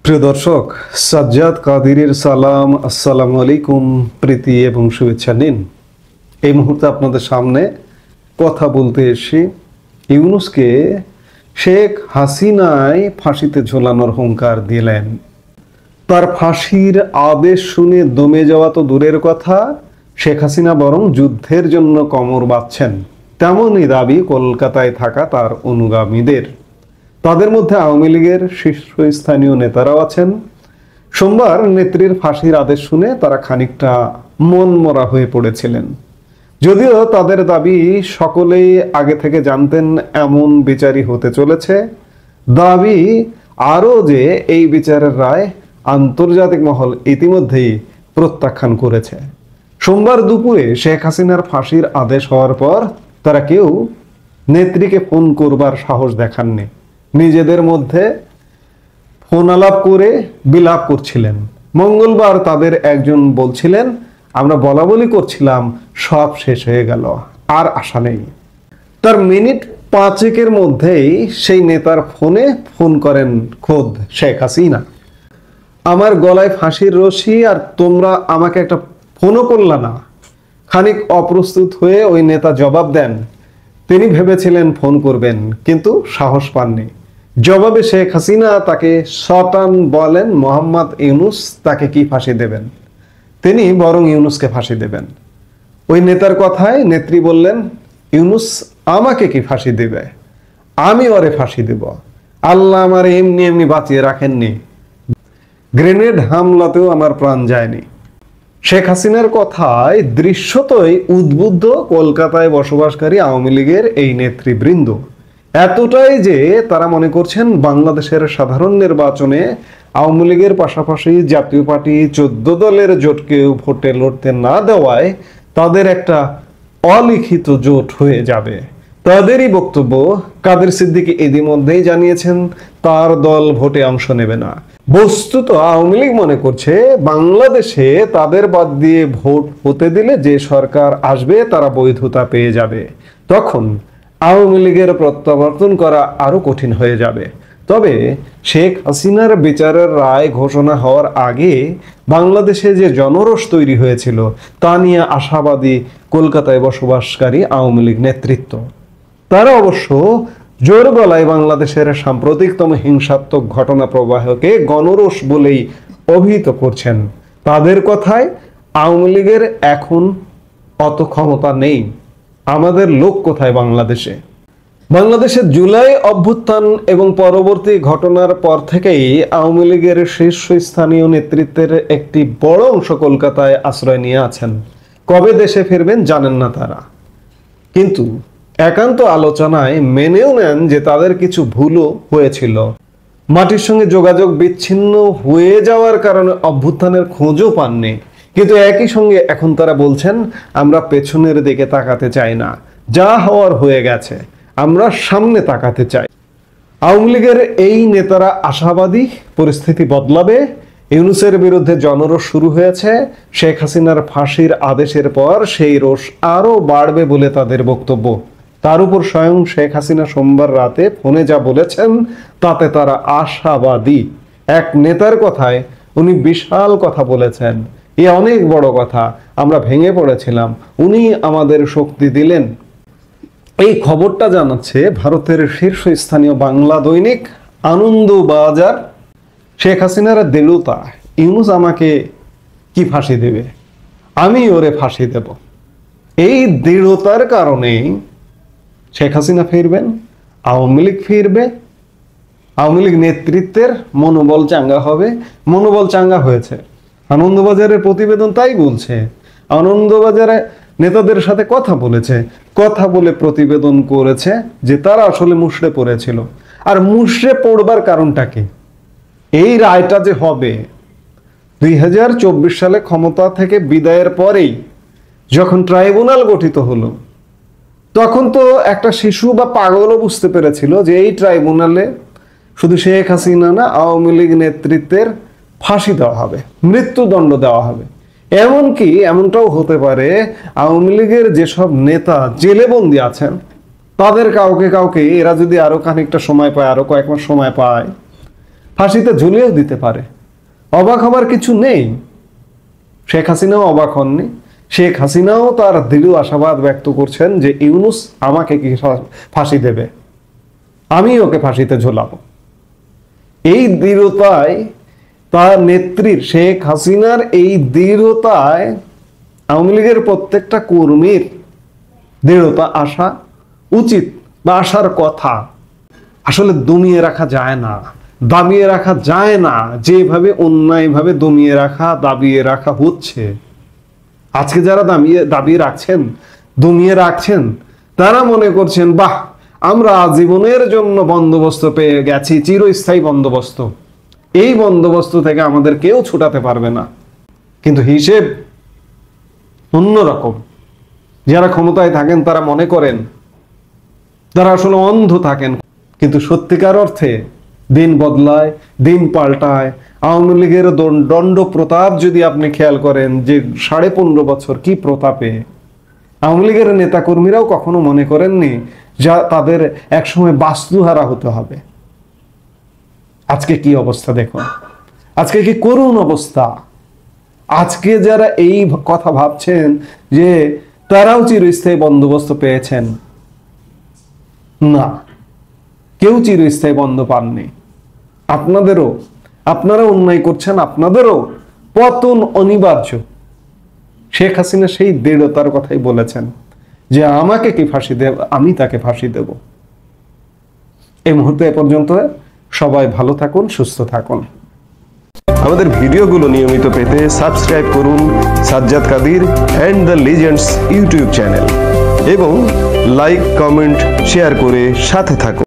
প্রিয় দর্শক, সাজ্জাদ কাদিরের সালাম, আসসালামু আলাইকুম, প্রীতি এবং শুভেচ্ছা নিন। এই মুহূর্তে আপনাদের সামনে কথা বলতে এসে ইউনূসকে শেখ হাসিনায় ফাঁসিতে ঝোলানোর হুঙ্কার দিলেন। তার ফাঁসির আদেশ শুনে দমে যাওয়া তো দূরের কথা, শেখ হাসিনা বরং যুদ্ধের জন্য কোমর বাঁধছেন, তেমনই দাবি কলকাতায় থাকা তার অনুগামীদের। তাদের মধ্যে আওয়ামী লীগের শীর্ষস্থানীয় নেতারাও আছেন। সোমবার নেত্রীর ফাঁসির আদেশ শুনে তারা খানিকটা মনমরা হয়ে পড়েছিলেন। যদিও তাদের দাবি সকলেই আগে থেকে জানতেন এমন বিচারই হতে চলেছে। দাবি আরও যে এই বিচারের রায় আন্তর্জাতিক মহল ইতিমধ্যেই প্রত্যাখ্যান করেছে। সোমবার দুপুরে শেখ হাসিনার ফাঁসির আদেশ হওয়ার পর তারা কেউ নেত্রীকে ফোন করবার সাহস দেখাননি। নিজেদের মধ্যে ফোন আলাপ করে বিলাপ করছিলেন। মঙ্গলবার তাদের একজন বলছিলেন, আমরা বলাবলি করছিলাম, সব শেষ হয়ে গেল, আর আশা নেই। তার মিনিট পাঁচেকের মধ্যেই সেই নেতার ফোনে ফোন করেন খোদ শেখ হাসিনা। আমার গলায় ফাঁসির রশি, আর তোমরা আমাকে একটা ফোনও করলা না। খানিক অপ্রস্তুত হয়ে ওই নেতা জবাব দেন। তিনি ভেবেছিলেন ফোন করবেন, কিন্তু সাহস পাননি। জবাবে শেখ হাসিনা তাকে শতান বলেন মোহাম্মদ ইউনূস তাকে কি ফাঁসি দেবেন, তিনি বরং ইউনূসকে ফাঁসি দেবেন। ওই নেতার কথায় নেত্রী বললেন, ইউনূস আমাকে কি ফাঁসি দেবে, আমি ওরে ফাঁসি দেব। আল্লাহ আমার এমনি এমনি বাঁচিয়ে রাখেননি, গ্রেনেড হামলাতেও আমার প্রাণ যায়নি। শেখ হাসিনার কথায় দৃশ্যতই উদ্বুদ্ধ কলকাতায় বসবাসকারী আওয়ামী লীগের এই নেতৃবৃন্দ। এতটাই যে তারা মনে করছেন বাংলাদেশের সাধারণ নির্বাচনে আওয়ামী লীগের পাশাপাশি জাতীয় পার্টি 14 দলের জোটকেও ভোটে লড়তে না দেওয়ায় তাদের একটা অলিখিত জোট হয়ে যাবে। তাদেরই বক্তব্য, কাদের সিদ্দিকী ইতিমধ্যেই জানিয়েছেন তার দল ভোটে অংশ নেবে না। বস্তুত আওয়ামী লীগ মনে করছে বাংলাদেশে তাদের বাদ দিয়ে ভোট হতে দিলে যে সরকার আসবে তারা বৈধতা পেয়ে যাবে, তখন আওয়ামী লীগের প্রত্যাবর্তন করা আরো কঠিন হয়ে যাবে। তবে শেখ হাসিনার বিচারের রায় ঘোষণা হওয়ার আগে বাংলাদেশে যে জনরোষ তৈরি হয়েছিল তা নিয়ে আশাবাদী কলকাতায় বসবাসকারী আওয়ামী লীগ নেতৃত্ব। তারা অবশ্য জোর গলায় বাংলাদেশের সাম্প্রতিকতম হিংসাত্মক ঘটনা প্রবাহকে গণরোষ বলেই অভিহিত করছেন। তাদের কথায় আওয়ামী লীগের এখন অত ক্ষমতা নেই, আমাদের লোক কোথায় বাংলাদেশে। বাংলাদেশের জুলাই অভ্যুত্থান এবং পরবর্তী ঘটনার পর থেকেই আওয়ামী লীগের শীর্ষস্থানীয় নেতৃত্বের একটি বড় অংশ কলকাতায় আশ্রয় নিয়ে আছেন। কবে দেশে ফিরবেন জানেন না তারা, কিন্তু একান্ত আলোচনায় মেনেও নেন যে তাদের কিছু ভুলও হয়েছিল। মাটির সঙ্গে যোগাযোগ বিচ্ছিন্ন হয়ে যাওয়ার কারণে অভ্যুত্থানের খোঁজও পাননি। কিন্তু একই সঙ্গে এখন তারা বলছেন, আমরা পেছনের দিকে তাকাতে চাই না, যা হওয়ার হয়ে গেছে, আমরা সামনে তাকাতে চাই। আওয়ামী লীগের এই নেতারা আশাবাদী পরিস্থিতি বদলাবে। ইউনূসের বিরুদ্ধে জনরোষ শুরু হয়েছে। শেখ হাসিনার ফাঁসির আদেশের পর সেই রোষ আরো বাড়বে বলে তাদের বক্তব্য। তার উপর স্বয়ং শেখ হাসিনা সোমবার রাতে ফোনে যা বলেছেন তাতে তারা আশাবাদী। এক নেতার কথায় উনি বিশাল কথা বলেছেন, এ অনেক বড় কথা, আমরা ভেঙে পড়েছিলাম, উনি আমাদের শক্তি দিলেন। এই খবরটা জানাচ্ছে ভারতের শীর্ষস্থানীয় বাংলা দৈনিক আনন্দবাজার। শেখ হাসিনার দৃঢ়তা, ইউনূস আমাকে কি ফাঁসি দেবে, আমি ওরে ফাঁসি দেব। এই দৃঢ়তার কারণেই শেখ হাসিনা ফিরবেন, আওয়ামী লীগ ফিরবে, আওয়ামী লীগ নেতৃত্বের মনোবল চাঙ্গা হবে। মনোবল চাঙ্গা হয়েছে, আনন্দবাজারের প্রতিবেদন তাই বলছে। আনন্দবাজারে নেতাদের সাথে কথা বলেছে, কথা বলে প্রতিবেদন করেছে যে তারা আসলে মুষড়ে পড়েছিল। আর মুষড়ে পড়বার কারণটা কি? এই রায়টা যে হবে 2024 সালে ক্ষমতা থেকে বিদায়ের পরেই যখন ট্রাইব্যুনাল গঠিত হলো, তখন তো একটা শিশু বা পাগলও বুঝতে পেরেছিল যে এই ট্রাইব্যুনালে শুধু শেখ হাসিনা না, আওয়ামী লীগ নেতৃত্বের ফাঁসি দেওয়া হবে, মৃত্যুদণ্ড দেওয়া হবে। এমনকি এমনটাও হতে পারে আওয়ামী লীগের যেসব নেতা জেলে বন্দী আছেন তাদের কাউকে কাউকে এরা যদি আরো খানিকটা সময় পায়, আরো কয়েক মাস সময় পায়, ফাঁসিতে ঝুলিয়েও দিতে পারে। অবাক হবার কিছু নেই। শেখ হাসিনাও অবাক হননি। শেখ হাসিনাও তার দৃঢ় আশাবাদ ব্যক্ত করছেন যে ইউনূস আমাকে কি ফাঁসি দেবে, আমি ওকে ফাঁসিতে ঝোলাবো। এই দৃঢ়তায় তার নেত্রীর শেখ হাসিনার এই দৃঢ়তায় আওয়ামী লীগের প্রত্যেকটা কর্মীর দৃঢ়তা আসা উচিত বা আসার কথা। আসলে দমিয়ে রাখা যায় না, দাবিয়ে রাখা যায় না, যেভাবে অন্যায়ভাবে দমিয়ে রাখা দাবিয়ে রাখা হচ্ছে। আজকে যারা দাবিয়ে রাখছেন, দমিয়ে রাখছেন, তারা মনে করছেন বাহ, আমরা আজীবনের জন্য বন্দোবস্ত পেয়ে গেছি, চিরস্থায়ী বন্দোবস্ত, এই বন্দোবস্ত থেকে আমাদের কেউ ছুটাতে পারবে না। কিন্তু হিসেব অন্যরকম। যারা ক্ষমতায় থাকেন তারা মনে করেন, তারা আসলে অন্ধ থাকেন। কিন্তু সত্যিকার অর্থে দিন বদলায়, দিন পাল্টায়। আওয়ামী লীগের দণ্ড প্রতাপ যদি আপনি খেয়াল করেন যে 15.5 বছর কি প্রতাপে, আওয়ামী লীগের নেতাকর্মীরাও কখনো মনে করেননি যা তাদের একসময় বাস্তুহারা হতে হবে। আজকে কি অবস্থা দেখুন, আজকে কি করুণ অবস্থা। আজকে যারা এই কথা ভাবছেন যে তারাও চিরস্থায়ী বন্দোবস্ত পেয়েছেন, না, কেউ চিরস্থায়ী বন্ধ পাননি। আপনারা অন্যায় করছেন, আপনাদেরও পতন অনিবার্য। শেখ হাসিনা সেই দৃঢ়তার কথাই বলেছেন যে আমাকে কি ফাঁসি দেব, আমি তাকে ফাঁসি দেব। এই মুহূর্তে এ পর্যন্ত। সবাই ভালো থাকুন, সুস্থ থাকুন। আমাদের ভিডিওগুলো নিয়মিত পেতে সাবস্ক্রাইব করুন Sajjad Kadir and the legends YouTube channel এবং লাইক, কমেন্ট, শেয়ার করে সাথে থাকুন।